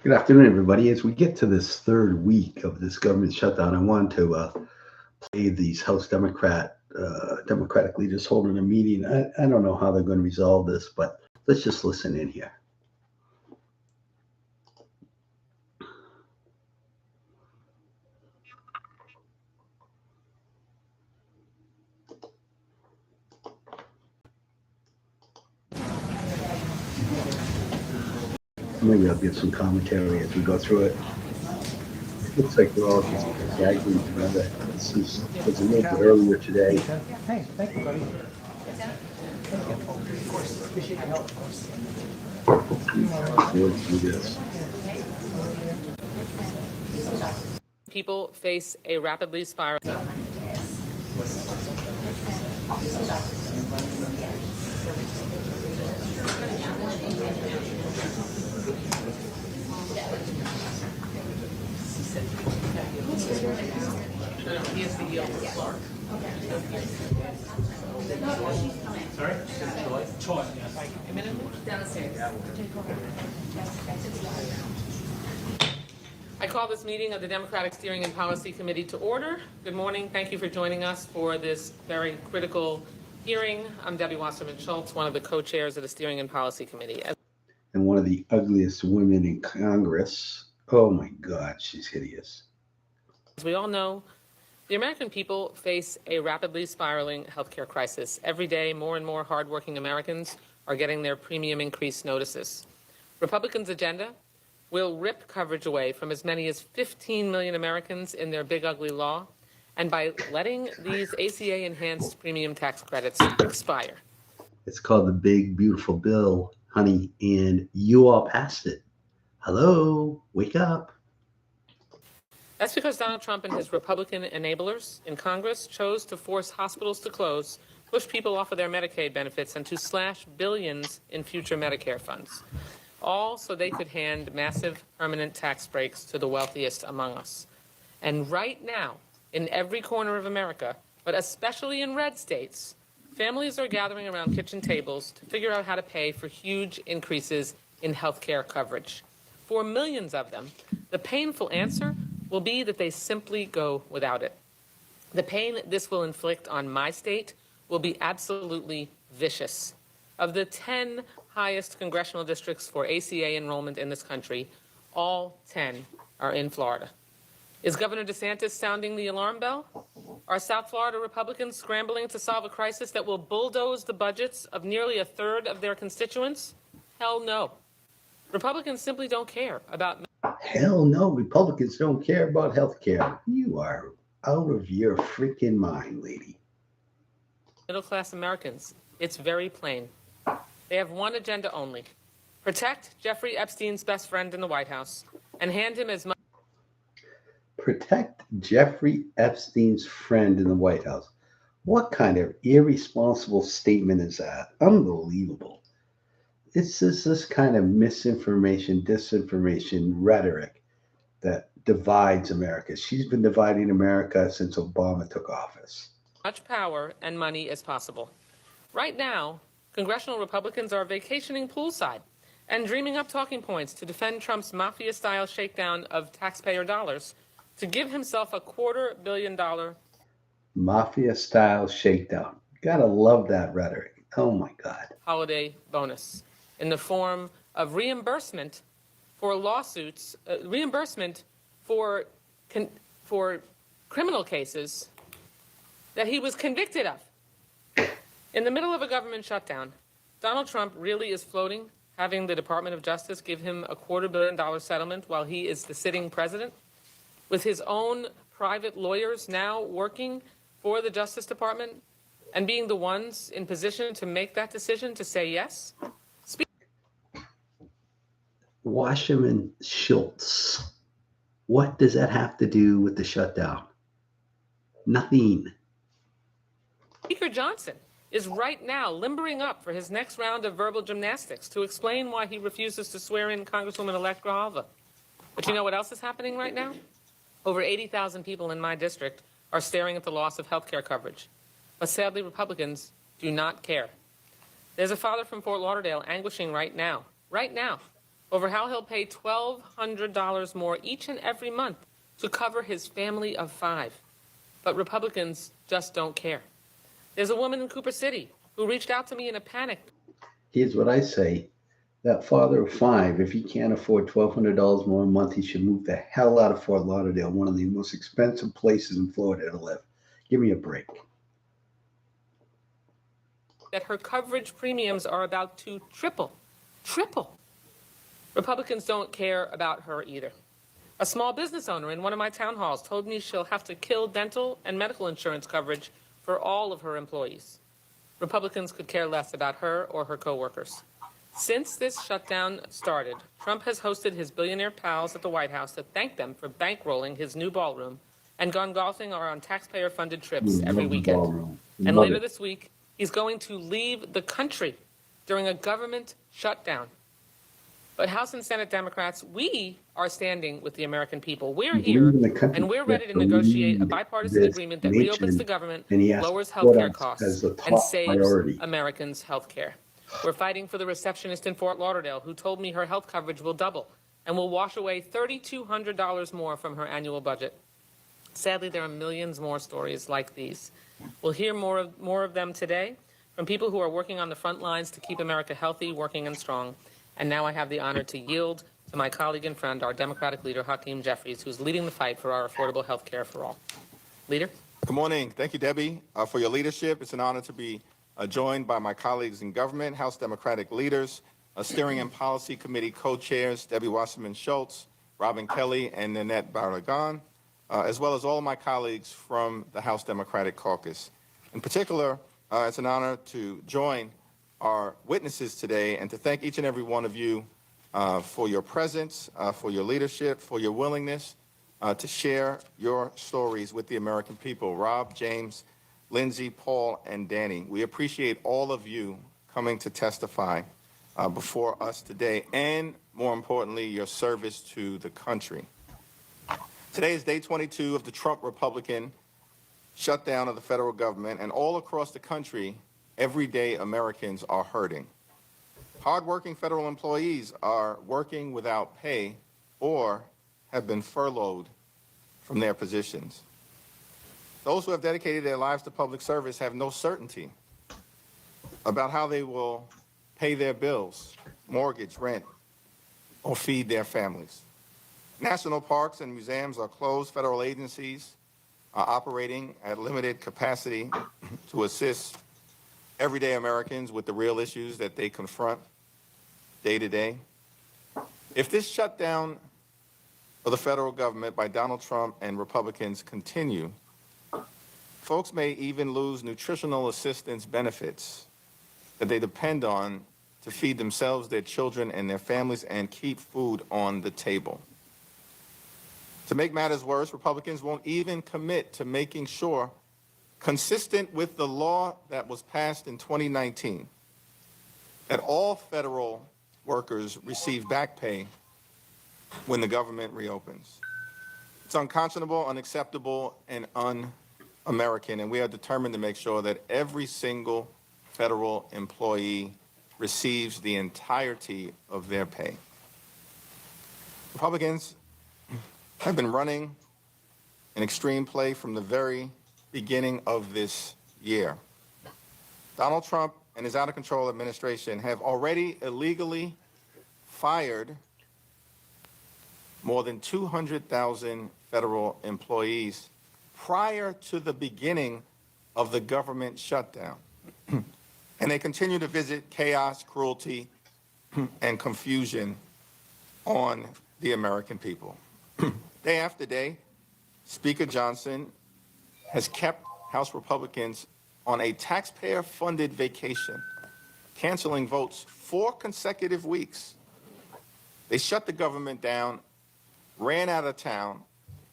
Good afternoon, everybody. As we get to this third week of this government shutdown, I want to play these House Democratic leaders holding a meeting. I don't know how they're going to resolve this, but let's just listen in here. Maybe I'll give some commentary as we go through it. It looks like we're all just gagging together. This was a little bit earlier today. Hey, thank you, buddy. Of course, appreciate your help. We'll do this. People face a rapidly spiraling. Sorry? Troy, yes. I call this meeting of the Democratic Steering and Policy Committee to order. Good morning. Thank you for joining us for this very critical hearing. I'm Debbie Wasserman Schultz, one of the co-chairs of the Steering and Policy Committee. And one of the ugliest women in Congress. Oh my God, she's hideous. As we all know, the American people face a rapidly spiraling healthcare crisis. Every day, more and more hardworking Americans are getting their premium increase notices. Republicans' agenda will rip coverage away from as many as 15 million Americans in their big ugly law, and by letting these ACA-enhanced premium tax credits expire. It's called the Big Beautiful Bill, honey, and you all passed it. Hello, wake up. That's because Donald Trump and his Republican enablers in Congress chose to force hospitals to close, push people off of their Medicaid benefits, and to slash billions in future Medicare funds, all so they could hand massive permanent tax breaks to the wealthiest among us. And right now, in every corner of America, but especially in red states, families are gathering around kitchen tables to figure out how to pay for huge increases in health care coverage. For millions of them, the painful answer will be that they simply go without it. The pain this will inflict on my state will be absolutely vicious. Of the 10 highest congressional districts for ACA enrollment in this country, all 10 are in Florida. Is Governor DeSantis sounding the alarm bell? Are South Florida Republicans scrambling to solve a crisis that will bulldoze the budgets of nearly a third of their constituents? Hell no. Republicans simply don't care about. Hell no, Republicans don't care about health care. You are out of your freaking mind, lady. Middle-class Americans. It's very plain. They have one agenda only: protect Jeffrey Epstein's best friend in the White House and hand him as much. Protect Jeffrey Epstein's friend in the White House. What kind of irresponsible statement is that? Unbelievable. It's just this kind of misinformation, disinformation rhetoric that divides America. She's been dividing America since Obama took office. Much power and money as possible. Right now, congressional Republicans are vacationing poolside and dreaming up talking points to defend Trump's mafia-style shakedown of taxpayer dollars to give himself a $250 million Mafia-style shakedown. Gotta love that rhetoric. Oh my God. holiday bonus in the form of reimbursement for lawsuits, reimbursement for criminal cases that he was convicted of. In the middle of a government shutdown, Donald Trump really is floating, having the Department of Justice give him a $250 million settlement while he is the sitting president, with his own private lawyers now working for the Justice Department and being the ones in position to make that decision to say yes. Wasserman Schultz. What does that have to do with the shutdown? Nothing. Speaker Johnson is right now limbering up for his next round of verbal gymnastics to explain why he refuses to swear in Congresswoman-elect Grijalva. But you know what else is happening right now? Over 80,000 people in my district are staring at the loss of health care coverage. But sadly, Republicans do not care. There's a father from Fort Lauderdale anguishing right now, over how he'll pay $1,200 more each and every month to cover his family of 5. But Republicans just don't care. There's a woman in Cooper City who reached out to me in a panic. Here's what I say. That father of 5, if he can't afford $1,200 more a month, he should move the hell out of Fort Lauderdale, one of the most expensive places in Florida to live. Give me a break. That her coverage premiums are about to triple. Triple. Republicans don't care about her either. A small business owner in one of my town halls told me she'll have to kill dental and medical insurance coverage for all of her employees. Republicans could care less about her or her coworkers. Since this shutdown started, Trump has hosted his billionaire pals at the White House to thank them for bankrolling his new ballroom and gone golfing or on taxpayer-funded trips every weekend. And later this week, he's going to leave the country during a government shutdown. But House and Senate Democrats, we are standing with the American people. We're here, and we're ready to negotiate a bipartisan agreement that reopens the government, lowers health care costs, and saves Americans' health care. We're fighting for the receptionist in Fort Lauderdale who told me her health coverage will double and will wash away $3,200 more from her annual budget. Sadly, there are millions more stories like these. We'll hear more of them today from people who are working on the front lines to keep America healthy, working, and strong. And now I have the honor to yield to my colleague and friend, our Democratic leader, Hakeem Jeffries, who's leading the fight for our affordable health care for all. Leader? Good morning. Thank you, Debbie, for your leadership. It's an honor to be joined by my colleagues in government, House Democratic leaders, Steering and Policy Committee co-chairs, Debbie Wasserman Schultz, Robin Kelly, and Nanette Barragan, as well as all of my colleagues from the House Democratic Caucus. In particular, it's an honor to join our witnesses today and to thank each and every one of you for your presence, for your leadership, for your willingness to share your stories with the American people. Rob, James, Lindsay, Paul, and Danny, we appreciate all of you coming to testify before us today, and more importantly, your service to the country. Today is day 22 of the Trump Republican shutdown of the federal government, and all across the country, everyday Americans are hurting. Hardworking federal employees are working without pay or have been furloughed from their positions. Those who have dedicated their lives to public service have no certainty about how they will pay their bills, mortgage, rent, or feed their families. National parks and museums are closed. Federal agencies are operating at limited capacity to assist everyday Americans with the real issues that they confront day to day. If this shutdown of the federal government by Donald Trump and Republicans continue, folks may even lose nutritional assistance benefits that they depend on to feed themselves, their children, and their families and keep food on the table. To make matters worse, Republicans won't even commit to making sure, consistent with the law that was passed in 2019, that all federal workers receive back pay when the government reopens. It's unconscionable, unacceptable, and un-American, and we are determined to make sure that every single federal employee receives the entirety of their pay. Republicans have been running an extreme play from the very beginning of this year. Donald Trump and his out-of-control administration have already illegally fired more than 200,000 federal employees prior to the beginning of the government shutdown. And they continue to visit chaos, cruelty, and confusion on the American people. Day after day, Speaker Johnson has kept House Republicans on a taxpayer-funded vacation, canceling votes 4 consecutive weeks. They shut the government down, ran out of town,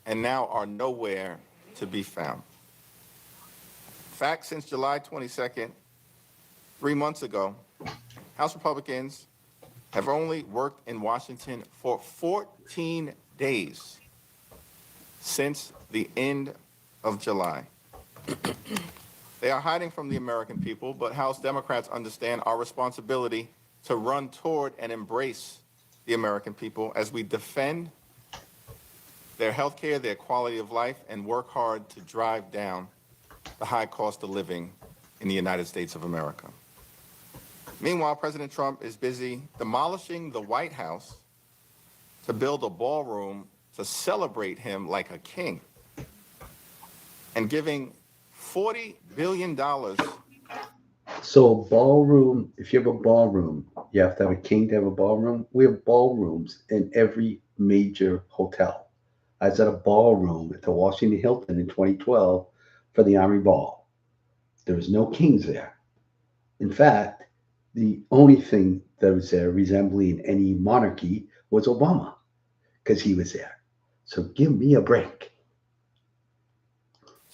and now are nowhere to be found. In fact, since July 22nd, 3 months ago, House Republicans have only worked in Washington for 14 days since the end of July. They are hiding from the American people, but House Democrats understand our responsibility to run toward and embrace the American people as we defend their health care, their quality of life, and work hard to drive down the high cost of living in the United States of America. Meanwhile, President Trump is busy demolishing the White House to build a ballroom to celebrate him like a king and giving $40 billion. So a ballroom, if you have a ballroom, you have to have a king to have a ballroom. We have ballrooms in every major hotel. I was at a ballroom at the Washington Hilton in 2012 for the Army Ball. There was no kings there. In fact, the only thing that was there resembling any monarchy was Obama, because he was there. So give me a break.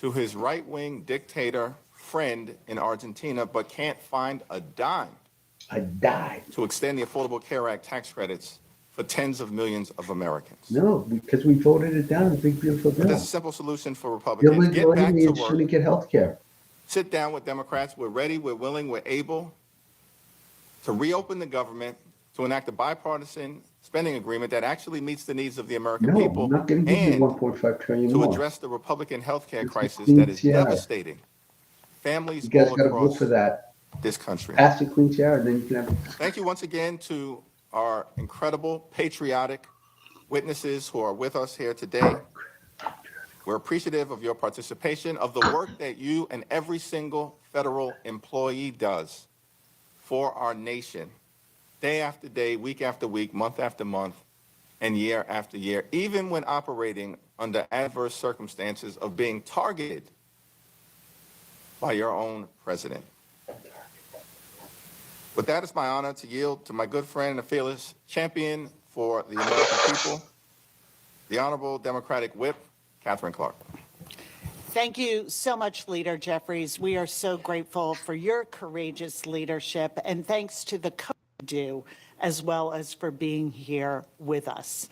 To his right-wing dictator friend in Argentina, but can't find a dime I died. to extend the Affordable Care Act tax credits for tens of millions of Americans. No, because we voted it down, a big beautiful But bill. there's a simple solution for Republicans. Illegal Get back to aliens work. shouldn't get health care. Sit down with Democrats. We're ready, we're willing, we're able to reopen the government, to enact a bipartisan spending agreement that actually meets the needs of the American No, people, I'm not going to give you and 1.5 trillion to more. address the Republican health care It's a crisis clean that is tiara. devastating families You guys all got to vote across for that. this country. Pass the clean tiara, and then you can have. Thank you once again to our incredible, patriotic witnesses who are with us here today. We're appreciative of your participation, of the work that you and every single federal employee does for our nation, day after day, week after week, month after month, and year after year, even when operating under adverse circumstances of being targeted by your own president. With that, it's my honor to yield to my good friend and a fearless champion for the American people, the Honorable Democratic Whip, Catherine Clark. Thank you so much, Leader Jeffries. We are so grateful for your courageous leadership, and thanks to the co-do as well as for being here with us.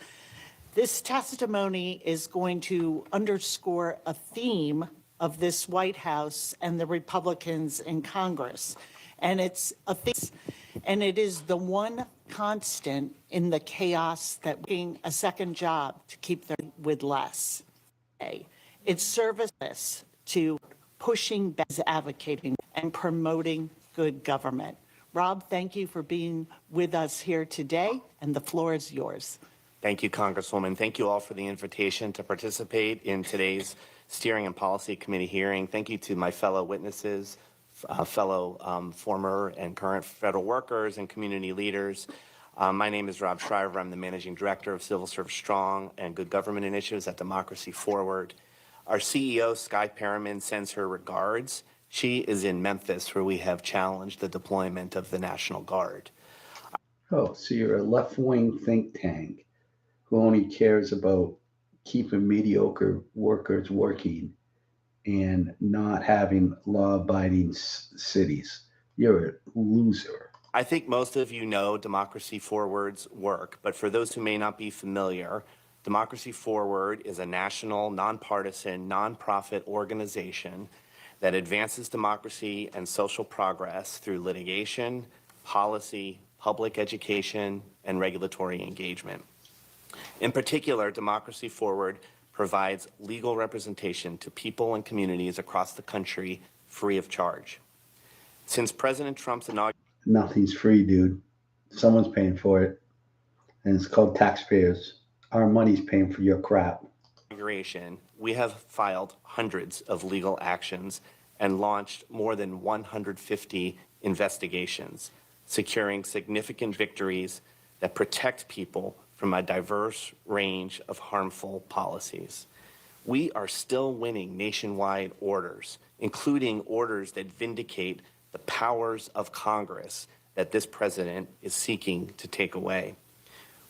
This testimony is going to underscore a theme of this White House and the Republicans in Congress. And it's a thing, and it is the one constant in the chaos that being a second job to keep them with less. It's service to pushing, advocating, and promoting good government. Rob, thank you for being with us here today, and the floor is yours. Thank you, Congresswoman. Thank you all for the invitation to participate in today's Steering and Policy Committee hearing. Thank you to my fellow witnesses, fellow former and current federal workers and community leaders. My name is Rob Shriver. I'm the Managing Director of Civil Service Strong and Good Government Initiatives at Democracy Forward. Our CEO, Skye Perriman, sends her regards. She is in Memphis, where we have challenged the deployment of the National Guard. Oh, so you're a left-wing think tank who only cares about keeping mediocre workers working and not having law-abiding cities. You're a loser. I think most of you know Democracy Forward's work, but for those who may not be familiar, Democracy Forward is a national, nonpartisan, nonprofit organization that advances democracy and social progress through litigation, policy, public education, and regulatory engagement. In particular, Democracy Forward provides legal representation to people and communities across the country free of charge. Since President Trump's inauguration, Nothing's free, dude. Someone's paying for it, and it's called taxpayers. Our money's paying for your crap. we have filed hundreds of legal actions and launched more than 150 investigations, securing significant victories that protect people from a diverse range of harmful policies. We are still winning nationwide orders, including orders that vindicate the powers of Congress that this president is seeking to take away.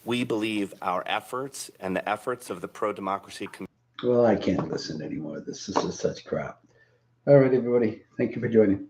We believe our efforts and the efforts of the pro-democracy community. Well, I can't listen anymore. This is just such crap. All right, everybody. Thank you for joining.